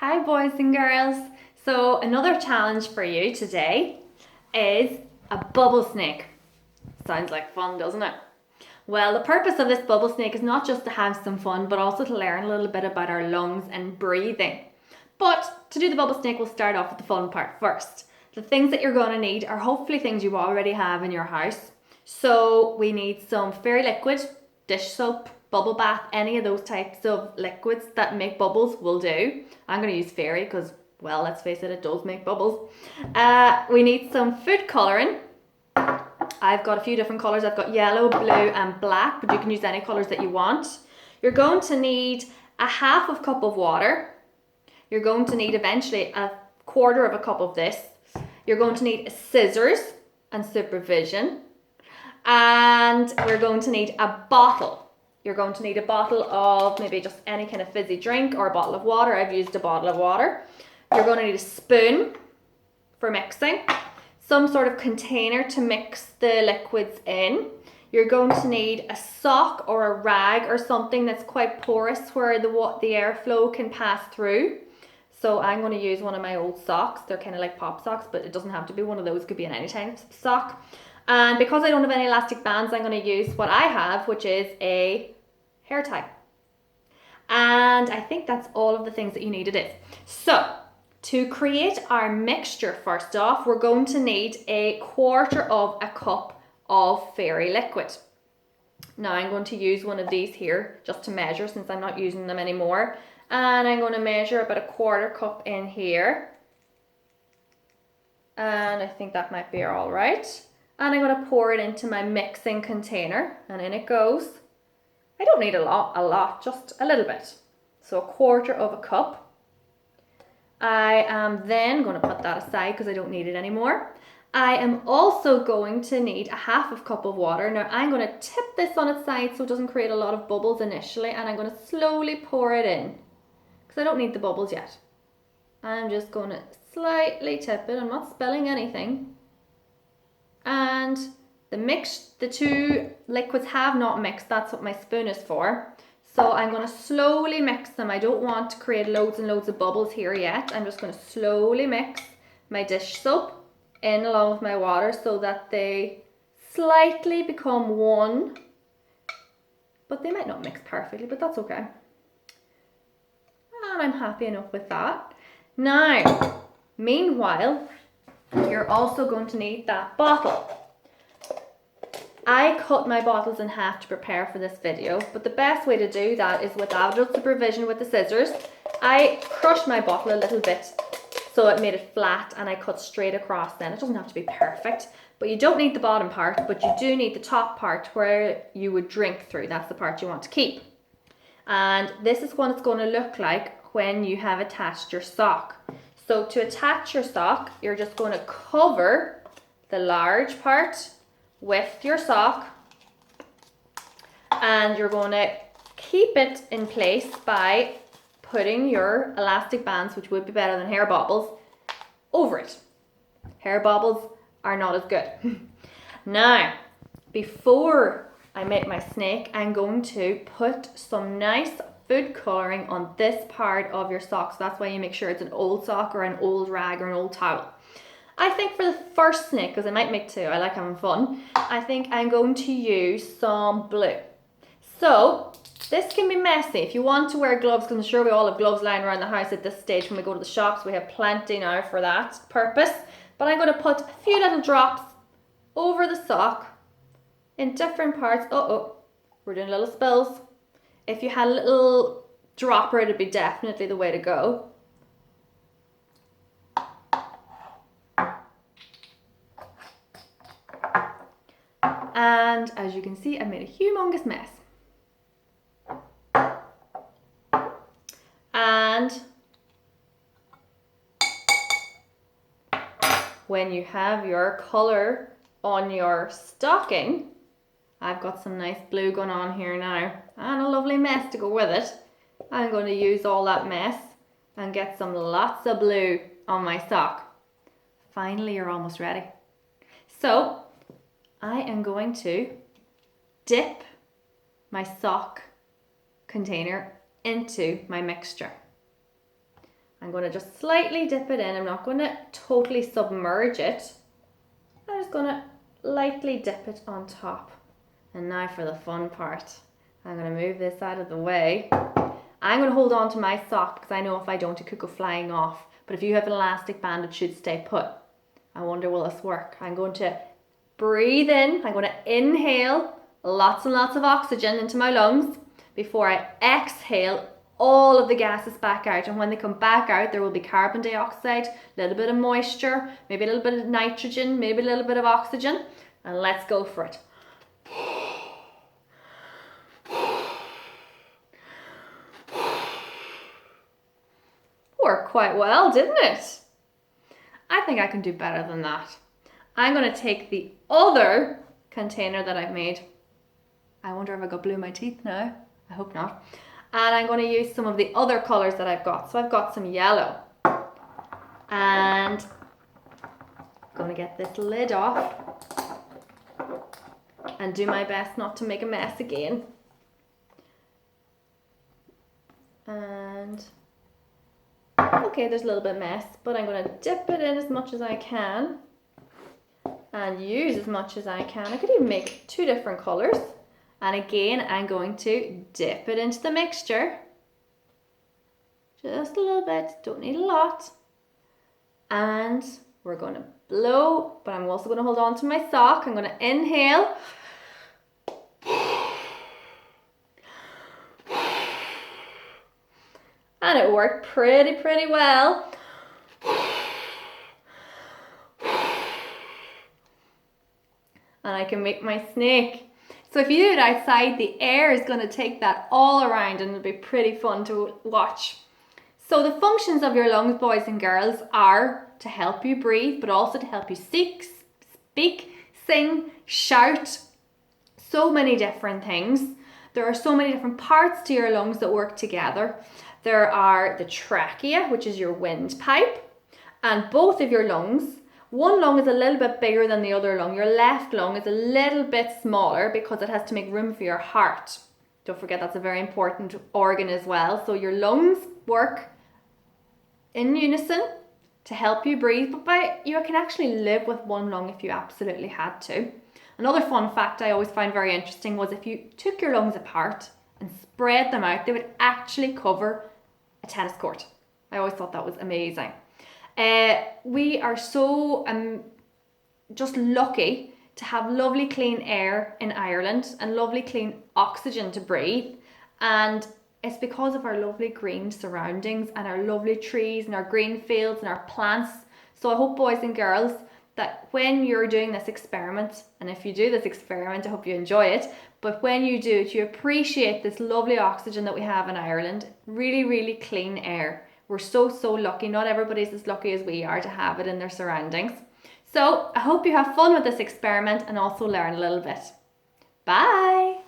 Hi boys and girls. So another challenge for you today is a bubble snake. Sounds like fun, doesn't it? Well, the purpose of this bubble snake is not just to have some fun, but also to learn a little bit about our lungs and breathing. But to do the bubble snake, we'll start off with the fun part first. The things that you're going to need are hopefully things you already have in your house. So we need some fairy liquid, dish soap, bubble bath, any of those types of liquids that make bubbles will do. I'm going to use fairy because, well, let's face it, it does make bubbles. We need some food colouring. I've got a few different colours. I've got yellow, blue and black, but you can use any colours that you want. You're going to need a half of cup of water. You're going to need eventually a quarter of a cup of this. You're going to need scissors and supervision. And we're going to need a bottle. You're going to need a bottle of maybe just any kind of fizzy drink or a bottle of water. I've used a bottle of water. You're going to need a spoon for mixing, some sort of container to mix the liquids in. You're going to need a sock or a rag or something that's quite porous where the airflow can pass through. So I'm going to use one of my old socks. They're kind of like pop socks, but it doesn't have to be one of those. It could be an any type of sock. And because I don't have any elastic bands, I'm going to use what I have, which is a hair tie. And I think that's all of the things that you need it is. So to create our mixture, first off, we're going to need a quarter of a cup of fairy liquid. Now I'm going to use one of these here just to measure since I'm not using them anymore. And I'm going to measure about a quarter cup in here. And I think that might be all right. And I'm going to pour it into my mixing container and in it goes. I don't need a lot, just a little bit. So a quarter of a cup. I am then going to put that aside because I don't need it anymore. I am also going to need a half of cup of water. Now I'm going to tip this on its side so it doesn't create a lot of bubbles initially, and I'm going to slowly pour it in because I don't need the bubbles yet. I'm just going to slightly tip it. I'm not spilling anything. And the two liquids have not mixed. That's what my spoon is for. So I'm going to slowly mix them. I don't want to create loads and loads of bubbles here yet. I'm just going to slowly mix my dish soap in along with my water so that they slightly become one. But they might not mix perfectly, but that's okay. And I'm happy enough with that. Now, meanwhile, you're also going to need that bottle. I cut my bottles in half to prepare for this video, but the best way to do that is with adult supervision with the scissors. I crushed my bottle a little bit so it made it flat and I cut straight across then. It doesn't have to be perfect, but you don't need the bottom part, but you do need the top part where you would drink through. That's the part you want to keep. And this is what it's going to look like when you have attached your sock. So to attach your sock, you're just going to cover the large part with your sock and you're going to keep it in place by putting your elastic bands, which would be better than hair bobbles, over it. Hair bobbles are not as good. Now, before I make my snake, I'm going to put some nice food colouring on this part of your sock. So that's why you make sure it's an old sock or an old rag or an old towel. I think for the first snake, because I might make two, I like having fun, I think I'm going to use some blue. So this can be messy. If you want to wear gloves, because I'm sure we all have gloves lying around the house at this stage when we go to the shops, we have plenty now for that purpose. But I'm going to put a few little drops over the sock in different parts. We're doing little spills. If you had a little dropper, it'd be definitely the way to go. And as you can see, I made a humongous mess. And when you have your colour on your stocking, I've got some nice blue going on here now and a lovely mess to go with it. I'm going to use all that mess and get some lots of blue on my sock. Finally, you're almost ready. So I am going to dip my sock container into my mixture. I'm going to just slightly dip it in. I'm not going to totally submerge it. I'm just going to lightly dip it on top. And now for the fun part. I'm going to move this out of the way. I'm going to hold on to my sock because I know if I don't, it could go flying off. But if you have an elastic band, it should stay put. I wonder, will this work? I'm going to breathe in. I'm going to inhale lots and lots of oxygen into my lungs before I exhale all of the gases back out. And when they come back out, there will be carbon dioxide, a little bit of moisture, maybe a little bit of nitrogen, maybe a little bit of oxygen. And let's go for it. Worked quite well, didn't it? I think I can do better than that. I'm going to take the other container that I've made. I wonder if I got blue in my teeth now. I hope not. And I'm going to use some of the other colours that I've got. So I've got some yellow. And I'm going to get this lid off and do my best not to make a mess again. And okay, there's a little bit of mess, but I'm going to dip it in as much as I can and use as much as I can. I could even make 2 different colours. And again, I'm going to dip it into the mixture. Just a little bit, don't need a lot. And we're going to blow, but I'm also going to hold on to my sock. I'm going to inhale. And it worked pretty well. And I can make my snake. So if you do it outside, the air is going to take that all around and it'll be pretty fun to watch. So the functions of your lungs, boys and girls, are to help you breathe, but also to help you speak, sing, shout. So many different things. There are so many different parts to your lungs that work together. There are the trachea, which is your windpipe, and both of your lungs. One lung is a little bit bigger than the other lung. Your left lung is a little bit smaller because it has to make room for your heart. Don't forget that's a very important organ as well. So your lungs work in unison to help you breathe, but you can actually live with one lung if you absolutely had to. Another fun fact I always find very interesting was if you took your lungs apart and spread them out, they would actually cover a tennis court. I always thought that was amazing. We are so just lucky to have lovely clean air in Ireland and lovely clean oxygen to breathe, and it's because of our lovely green surroundings and our lovely trees and our green fields and our plants. So I hope, boys and girls, that when you're doing this experiment, and if you do this experiment, I hope you enjoy it, but when you do it, you appreciate this lovely oxygen that we have in Ireland, really clean air. We're so lucky. Not everybody's as lucky as we are to have it in their surroundings. So I hope you have fun with this experiment and also learn a little bit. Bye!